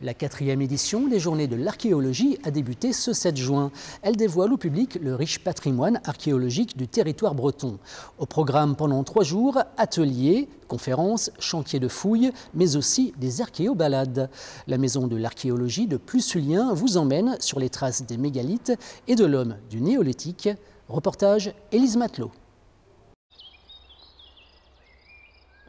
La 4e édition des Journées de l'archéologie a débuté ce 7 juin. Elle dévoile au public le riche patrimoine archéologique du territoire breton. Au programme pendant 3 jours, ateliers, conférences, chantiers de fouilles, mais aussi des archéobalades. La Maison de l'archéologie de Plussulien vous emmène sur les traces des mégalithes et de l'homme du néolithique. Reportage Élise Matelot.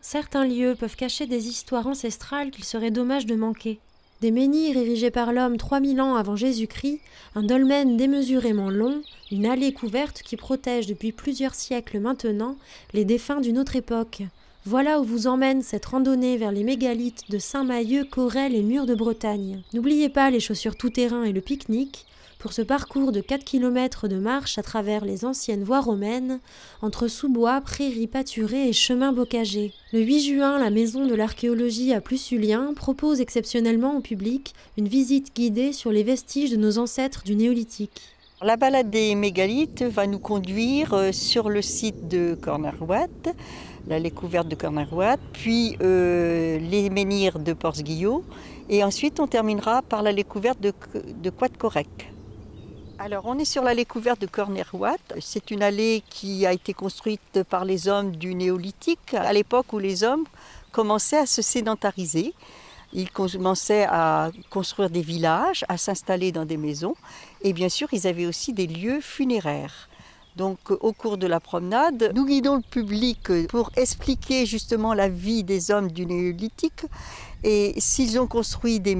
Certains lieux peuvent cacher des histoires ancestrales qu'il serait dommage de manquer. Des menhirs érigés par l'homme 3000 ans avant Jésus-Christ, un dolmen démesurément long, une allée couverte qui protège depuis plusieurs siècles maintenant les défunts d'une autre époque. Voilà où vous emmène cette randonnée vers les mégalithes de Saint-Mahieu, Corrèze et Murs de Bretagne. N'oubliez pas les chaussures tout-terrain et le pique-nique pour ce parcours de 4 km de marche à travers les anciennes voies romaines, entre sous-bois, prairies pâturées et chemins bocagés. Le 8 juin, la Maison de l'archéologie à Plussulien propose exceptionnellement au public une visite guidée sur les vestiges de nos ancêtres du néolithique. La balade des mégalithes va nous conduire sur le site de Cornerouat, l'allée couverte de Cornerouat, puis les menhirs de Porce-Guillot, et ensuite on terminera par l'allée couverte de Couat-Correc. Alors on est sur l'allée couverte de Cornerouat. C'est une allée qui a été construite par les hommes du néolithique, à l'époque où les hommes commençaient à se sédentariser. Ils commençaient à construire des villages, à s'installer dans des maisons, et bien sûr ils avaient aussi des lieux funéraires. Donc au cours de la promenade, nous guidons le public pour expliquer justement la vie des hommes du néolithique. Et s'ils ont construit des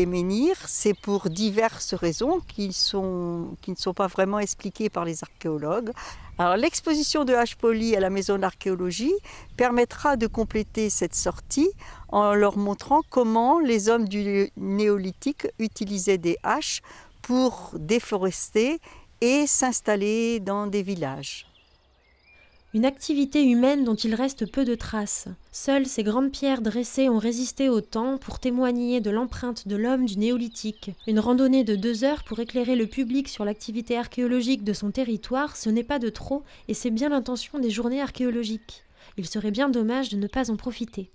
menhirs, c'est pour diverses raisons qui ne sont pas vraiment expliquées par les archéologues. Alors l'exposition de Haches Polies à la Maison d'archéologie permettra de compléter cette sortie en leur montrant comment les hommes du néolithique utilisaient des haches pour déforester et s'installer dans des villages. Une activité humaine dont il reste peu de traces. Seules ces grandes pierres dressées ont résisté au temps pour témoigner de l'empreinte de l'homme du néolithique. Une randonnée de 2 heures pour éclairer le public sur l'activité archéologique de son territoire, ce n'est pas de trop et c'est bien l'intention des journées archéologiques. Il serait bien dommage de ne pas en profiter.